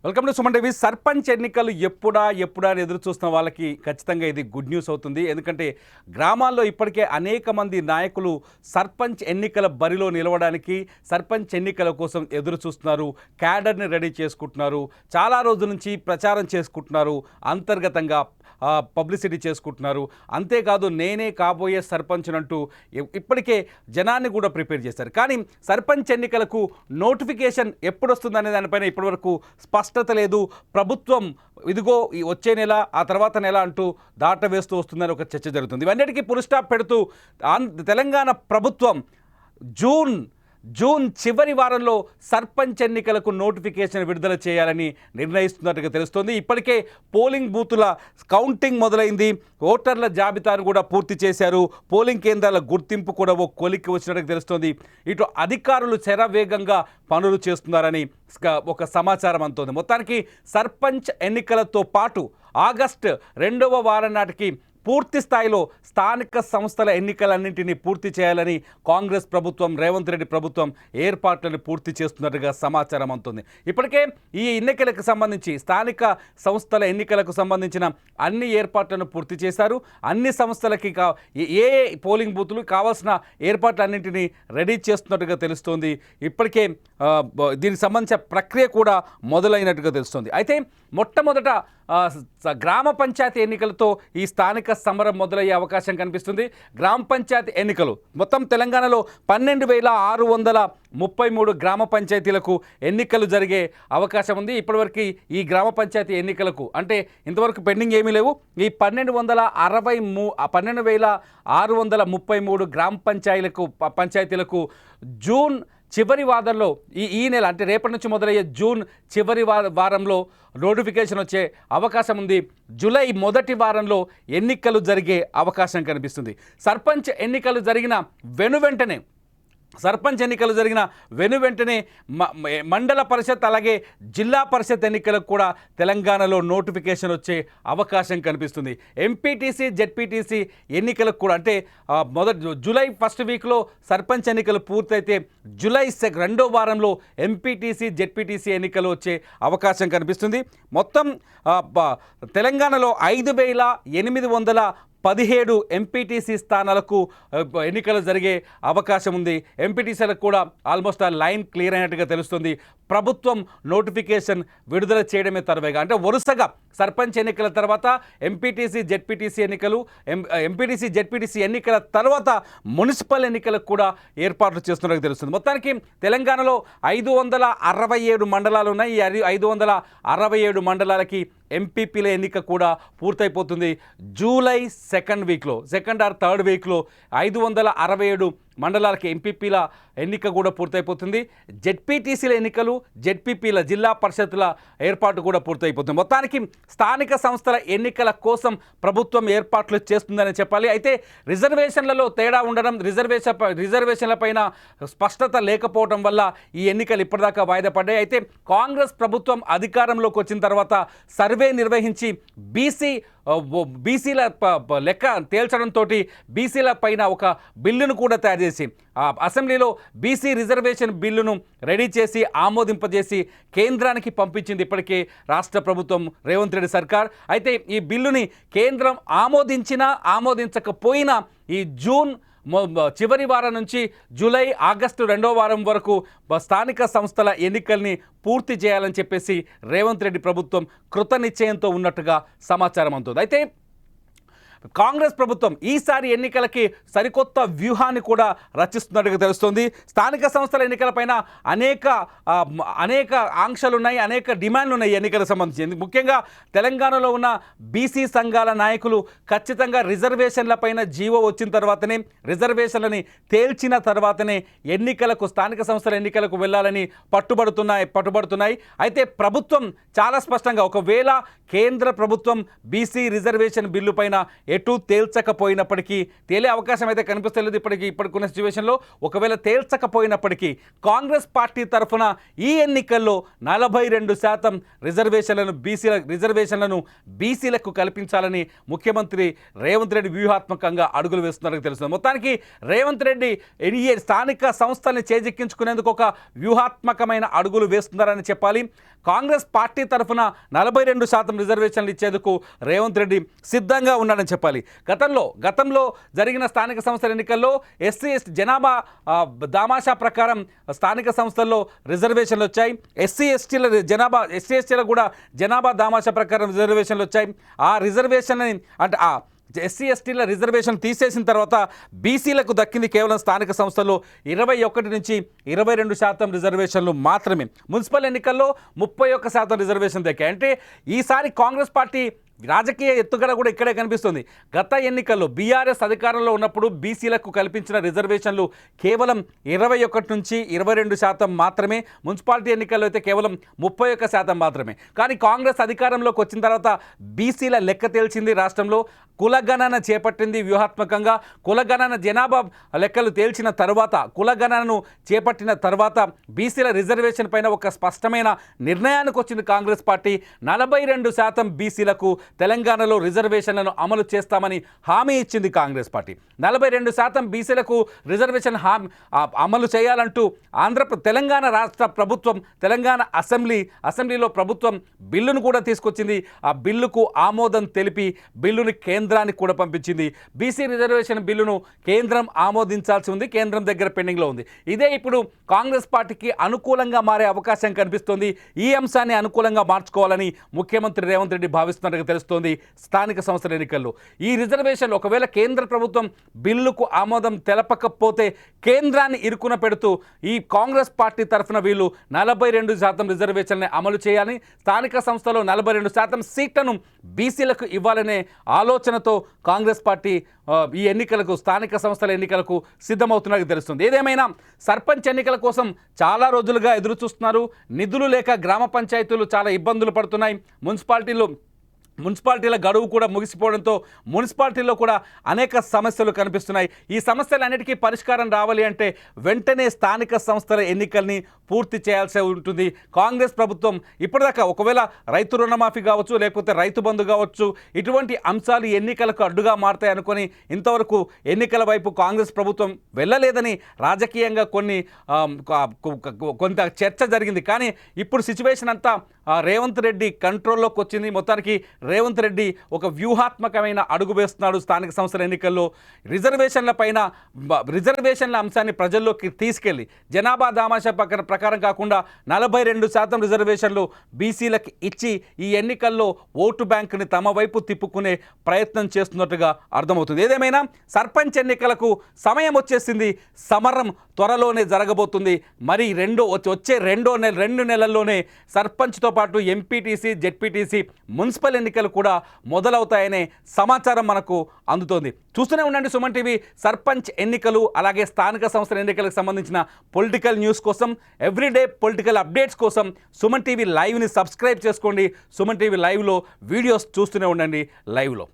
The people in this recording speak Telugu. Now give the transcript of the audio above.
Welcome to Suman TV. Sarpanch ఎన్నికలు ఎప్పుడా అని ఎదురు చూస్తున్న వాళ్ళకి ఖచ్చితంగా ఇది గుడ్ న్యూస్ అవుతుంది. ఎందుకంటే గ్రామాల్లో ఇప్పటికే అనేక మంది నాయకులు సర్పంచ్ ఎన్నికల బరిలో నిలవడానికి, సర్పంచ్ ఎన్నికల కోసం ఎదురు చూస్తున్నారు. క్యాడర్ని రెడీ చేసుకుంటున్నారు. చాలా రోజుల నుంచి ప్రచారం చేసుకుంటున్నారు. అంతర్గతంగా పబ్లిసిటీ చేసుకుంటున్నారు. అంతేకాదు నేనే కాబోయే సర్పంచ్ అంటూ ఇప్పటికే జనాన్ని కూడా ప్రిపేర్ చేశారు. కానీ సర్పంచ్ ఎన్నికలకు నోటిఫికేషన్ ఎప్పుడు వస్తుందనే దానిపైన ఇప్పటివరకు స్పష్టత లేదు. ప్రభుత్వం ఇదిగో వచ్చే నెల, ఆ తర్వాత నెల అంటూ దాట వేస్తూ వస్తుందని ఒక చర్చ జరుగుతుంది. ఇవన్నిటికీ ఫుల్ స్టాప్ పెడుతూ తెలంగాణ ప్రభుత్వం జూన్ చివరి వారంలో సర్పంచ్ ఎన్నికలకు నోటిఫికేషన్ విడుదల చేయాలని నిర్ణయిస్తున్నట్టుగా తెలుస్తోంది. ఇప్పటికే పోలింగ్ బూతుల కౌంటింగ్ మొదలైంది. ఓటర్ల జాబితాను కూడా పూర్తి చేశారు. పోలింగ్ కేంద్రాల గుర్తింపు కూడా ఓ కొలిక్కి వచ్చినట్టుగా తెలుస్తోంది. ఇటు అధికారులు శరవేగంగా పనులు చేస్తున్నారని ఒక సమాచారం అందుతోంది. మొత్తానికి సర్పంచ్ ఎన్నికలతో పాటు ఆగస్టు 2వ వారం నాటికి పూర్తి స్థాయిలో స్థానిక సంస్థల ఎన్నికలన్నింటినీ పూర్తి చేయాలని కాంగ్రెస్ ప్రభుత్వం, రేవంత్ రెడ్డి ప్రభుత్వం ఏర్పాట్లను పూర్తి చేస్తున్నట్టుగా సమాచారం అందుతుంది. ఇప్పటికే ఈ ఎన్నికలకు సంబంధించి, స్థానిక సంస్థల ఎన్నికలకు సంబంధించిన అన్ని ఏర్పాట్లను పూర్తి చేశారు. అన్ని సంస్థలకి ఏ పోలింగ్ బూతులు కావాల్సిన ఏర్పాట్లన్నింటినీ రెడీ చేస్తున్నట్టుగా తెలుస్తోంది. ఇప్పటికే దీనికి సంబంధించిన ప్రక్రియ కూడా మొదలైనట్టుగా తెలుస్తోంది. అయితే మొట్టమొదట గ్రామ పంచాయతీ ఎన్నికలతో ఈ స్థానిక సమరం మొదలయ్యే అవకాశం కనిపిస్తుంది. గ్రామ పంచాయతీ ఎన్నికలు మొత్తం తెలంగాణలో 12,633 గ్రామ పంచాయతీలకు ఎన్నికలు జరిగే అవకాశం ఉంది. ఇప్పటివరకు ఈ గ్రామ పంచాయతీ ఎన్నికలకు అంటే ఇంతవరకు పెండింగ్ ఏమీ లేవు. ఈ 12,633 గ్రామ పంచాయతీలకు జూన్ చివరి వారంలో ఈ నెల అంటే రేపటి నుంచి మొదలయ్యే జూన్ చివరి వారంలో నోటిఫికేషన్ వచ్చే అవకాశం ఉంది. జూలై మొదటి వారంలో ఎన్నికలు జరిగే అవకాశం కనిపిస్తుంది. సర్పంచ్ ఎన్నికలు జరిగిన వెనువెంటనే మండల పరిషత్ అలాగే జిల్లా పరిషత్ ఎన్నికలకు కూడా తెలంగాణలో నోటిఫికేషన్ వచ్చే అవకాశం కనిపిస్తుంది. ఎంపీటీసీ, జెడ్పీటీసీ ఎన్నికలకు కూడా అంటే జూలై ఫస్ట్ వీక్లో సర్పంచ్ ఎన్నికలు పూర్తయితే జూలై 2వ వారంలో ఎంపీటీసీ, జెడ్పీటీసీ ఎన్నికలు వచ్చే అవకాశం కనిపిస్తుంది. మొత్తం తెలంగాణలో 5,817 ఎంపీటీసీ స్థానాలకు ఎన్నికలు జరిగే అవకాశం ఉంది. ఎంపీటీసీలకు కూడా ఆల్మోస్ట్ ఆ లైన్ క్లియర్ అయినట్టుగా తెలుస్తుంది. ప్రభుత్వం నోటిఫికేషన్ విడుదల చేయడమే తరువేగా అంటే వరుసగా సర్పంచ్ ఎన్నికల తర్వాత ఎంపీటీసీ, జెడ్పీటీసీ ఎన్నికల తర్వాత మున్సిపల్ ఎన్నికలకు కూడా ఏర్పాట్లు చేస్తున్నట్టుగా తెలుస్తుంది. మొత్తానికి తెలంగాణలో 567 మండలాలు ఉన్నాయి. ఈ 567 మండలాలకి ఎంపీపీల ఎన్నిక కూడా పూర్తయిపోతుంది. జూలై సెకండ్ ఆర్ థర్డ్ వీక్లో 567 మండలాలకి ఎంపీపీల ఎన్నిక కూడా పూర్తయిపోతుంది. జెడ్పీటీసీల ఎన్నికలు, జెడ్పీపీల జిల్లా పరిషత్తుల ఏర్పాటు కూడా పూర్తయిపోతుంది. మొత్తానికి స్థానిక సంస్థల ఎన్నికల కోసం ప్రభుత్వం ఏర్పాట్లు చేస్తుందని చెప్పాలి. అయితే రిజర్వేషన్లలో తేడా ఉండడం, రిజర్వేషన్లపైన స్పష్టత లేకపోవడం వల్ల ఈ ఎన్నికలు ఇప్పటిదాకా వాయిదా పడ్డాయి. అయితే కాంగ్రెస్ ప్రభుత్వం అధికారంలోకి వచ్చిన తర్వాత సర్వే నిర్వహించి బీసీల లెక్క తేల్చడంతో బీసీల పైన ఒక బిల్లును కూడా తయారు చేసి అసెంబ్లీలో బీసీ రిజర్వేషన్ బిల్లును రెడీ చేసి ఆమోదింపజేసి కేంద్రానికి పంపించింది ఇప్పటికే రాష్ట్ర ప్రభుత్వం, రేవంత్ రెడ్డి సర్కార్. అయితే ఈ బిల్లుని కేంద్రం ఆమోదించకపోయినా ఈ జూన్ చివరి వారం నుంచి జూలై, ఆగస్టు 2వ వారం వరకు స్థానిక సంస్థల ఎన్నికల్ని పూర్తి చేయాలని చెప్పేసి రేవంత్ రెడ్డి ప్రభుత్వం కృత నిశ్చయంతో ఉన్నట్టుగా సమాచారం అందుతుంది. అయితే కాంగ్రెస్ ప్రభుత్వం ఈసారి ఎన్నికలకి సరికొత్త వ్యూహాన్ని కూడా రచిస్తున్నట్టుగా తెలుస్తోంది. స్థానిక సంస్థల ఎన్నికలపైన అనేక ఆంక్షలు ఉన్నాయి, అనేక డిమాండ్లు ఉన్నాయి ఎన్నికలకు సంబంధించి. ముఖ్యంగా తెలంగాణలో ఉన్న బీసీ సంఘాల నాయకులు ఖచ్చితంగా రిజర్వేషన్లపైన జీవో వచ్చిన తర్వాతనే, రిజర్వేషన్లని తేల్చిన తర్వాతనే స్థానిక సంస్థల ఎన్నికలకు వెళ్ళాలని పట్టుబడుతున్నాయి. అయితే ప్రభుత్వం చాలా స్పష్టంగా ఒకవేళ కేంద్ర ప్రభుత్వం బీసీ రిజర్వేషన్ బిల్లు పైన ఎటు తేల్చకపోయినప్పటికీ, తేలే అవకాశం అయితే కనిపిస్తలేదు ఇప్పటికున్న సిచ్యువేషన్లో. ఒకవేళ తేల్చకపోయినప్పటికీ కాంగ్రెస్ పార్టీ తరఫున ఈ ఎన్నికల్లో 42% రిజర్వేషన్లను బీసీలకు కల్పించాలని ముఖ్యమంత్రి రేవంత్ రెడ్డి వ్యూహాత్మకంగా అడుగులు వేస్తున్నారని తెలుస్తుంది. మొత్తానికి రేవంత్ రెడ్డి స్థానిక సంస్థల్ని చేజిక్కించుకునేందుకు ఒక వ్యూహాత్మకమైన అడుగులు వేస్తున్నారని చెప్పాలి. కాంగ్రెస్ పార్టీ తరఫున 42% రిజర్వేషన్లు ఇచ్చేందుకు రేవంత్ రెడ్డి సిద్ధంగా ఉన్నాడని చెప్పాలి. గతంలో జరిగిన స్థానిక సంస్థల ఎన్నికల్లో ఎస్సీ ఎస్టీ జనాభా దామాషా ప్రకారం స్థానిక సంస్థల్లో రిజర్వేషన్లు వచ్చాయి. ఎస్సీ ఎస్టీలకు కూడా జనాభా దామాషా ప్రకారం రిజర్వేషన్లు వచ్చాయి. ఆ రిజర్వేషన్ అంటే ఎస్సీ ఎస్టీల రిజర్వేషన్ తీసేసిన తర్వాత బీసీలకు దక్కింది కేవలం స్థానిక సంస్థల్లో 21 నుంచి 22% రిజర్వేషన్లు మాత్రమే. మున్సిపల్ ఎన్నికల్లో 31% రిజర్వేషన్ దక్కాయి. అంటే ఈసారి కాంగ్రెస్ పార్టీ రాజకీయ ఎత్తుగడ కూడా ఇక్కడే కనిపిస్తుంది. గత ఎన్నికల్లో బీఆర్ఎస్ అధికారంలో ఉన్నప్పుడు బీసీలకు కల్పించిన రిజర్వేషన్లు కేవలం 21 నుంచి 22% మాత్రమే. మున్సిపాలిటీ ఎన్నికల్లో అయితే కేవలం 31% మాత్రమే. కానీ కాంగ్రెస్ అధికారంలోకి వచ్చిన తర్వాత బీసీల లెక్క తేల్చింది. రాష్ట్రంలో కులగణన చేపట్టింది వ్యూహాత్మకంగా. కులగణన జనాభా లెక్కలు తేల్చిన తర్వాత, కులగణనను చేపట్టిన తర్వాత బీసీల రిజర్వేషన్ పైన ఒక స్పష్టమైన నిర్ణయానికి వచ్చింది కాంగ్రెస్ పార్టీ. 42% బీసీలకు తెలంగాణలో రిజర్వేషన్లను అమలు చేస్తామని హామీ ఇచ్చింది కాంగ్రెస్ పార్టీ. 42% బీసీలకు రిజర్వేషన్ అమలు చేయాలంటూ తెలంగాణ రాష్ట్ర ప్రభుత్వం, తెలంగాణ అసెంబ్లీలో ప్రభుత్వం బిల్లును కూడా తీసుకొచ్చింది. ఆ బిల్లుకు ఆమోదం తెలిపి బిల్లుని కేంద్రానికి కూడా పంపించింది. బీసీ రిజర్వేషన్ బిల్లును కేంద్రం ఆమోదించాల్సి ఉంది. కేంద్రం దగ్గర పెండింగ్లో ఉంది. ఇదే ఇప్పుడు కాంగ్రెస్ పార్టీకి అనుకూలంగా మారే అవకాశం కనిపిస్తోంది. ఈ అంశాన్ని అనుకూలంగా మార్చుకోవాలని ముఖ్యమంత్రి రేవంత్ రెడ్డి భావిస్తున్నట్టుగా తెలుస్తోంది. స్థానిక సంస్థల ఎన్నికల్లో ఈ రిజర్వేషన్లు ఒకవేళ కేంద్ర ప్రభుత్వం బిల్లుకు ఆమోదం తెలపకపోతే కేంద్రాన్ని ఇరుకున పెడుతూ ఈ కాంగ్రెస్ పార్టీ తరఫున వీళ్ళు 42% రిజర్వేషన్ని అమలు చేయాలని, స్థానిక సంస్థలో 42% సీట్లను బీసీలకు ఇవ్వాలనే ఆలోచనతో కాంగ్రెస్ పార్టీ ఈ ఎన్నికలకు, స్థానిక సంస్థల ఎన్నికలకు సిద్ధమవుతున్నట్టు తెలుస్తుంది. ఏదేమైనా సర్పంచ్ ఎన్నికల కోసం చాలా రోజులుగా ఎదురు చూస్తున్నారు. నిధులు లేక గ్రామ పంచాయతీలు చాలా ఇబ్బందులు పడుతున్నాయి. మున్సిపాలిటీల గడువు కూడా ముగిసిపోవడంతో మున్సిపాలిటీల్లో కూడా అనేక సమస్యలు కనిపిస్తున్నాయి. ఈ సమస్యలన్నిటికీ పరిష్కారం రావాలి అంటే వెంటనే స్థానిక సంస్థల ఎన్నికల్ని పూర్తి చేయాల్సి ఉంటుంది. కాంగ్రెస్ ప్రభుత్వం ఇప్పటిదాకా ఒకవేళ రైతు రుణమాఫీ కావచ్చు, లేకపోతే రైతు బంధు కావచ్చు, ఇటువంటి అంశాలు ఎన్నికలకు అడ్డుగా మారతాయి అనుకొని ఇంతవరకు ఎన్నికల వైపు కాంగ్రెస్ ప్రభుత్వం వెళ్ళలేదని రాజకీయంగా కొంత చర్చ జరిగింది. కానీ ఇప్పుడు సిచ్యువేషన్ అంతా రేవంత్ రెడ్డి కంట్రోల్లోకి వచ్చింది. మొత్తానికి రేవంత్ రెడ్డి ఒక వ్యూహాత్మకమైన అడుగు వేస్తున్నాడు. స్థానిక సంస్థల ఎన్నికల్లో రిజర్వేషన్ల అంశాన్ని ప్రజల్లోకి తీసుకెళ్లి జనాభా దామాషా ప్రకారం కాకుండా 42% రిజర్వేషన్లు బీసీలకు ఇచ్చి ఈ ఎన్నికల్లో ఓటు బ్యాంకుని తమ వైపు తిప్పుకునే ప్రయత్నం చేస్తున్నట్టుగా అర్థమవుతుంది. ఏదేమైనా సర్పంచ్ ఎన్నికలకు సమయం వచ్చేసింది. సమరం త్వరలోనే జరగబోతుంది. మరి వచ్చే 2 నెలల్లోనే సర్పంచ్తో పాటు ఎంపీటీసీ, జెడ్పీటీసీ, మున్సిపల్ ఎన్నికలు కూడా మొదలవుతాయనే సమాచారం మనకు అందుతోంది. చూస్తూనే ఉండండి సుమన్ టీవీ. సర్పంచ్ ఎన్నికలు అలాగే స్థానిక సంస్థల ఎన్నికలకు సంబంధించిన పొలిటికల్ న్యూస్ కోసం, ఎవ్రీడే పొలిటికల్ అప్డేట్స్ కోసం సుమన్ టీవీ లైవ్ని సబ్స్క్రైబ్ చేసుకోండి. సుమన్ టీవీ లైవ్లో వీడియోస్ చూస్తూనే ఉండండి లైవ్లో.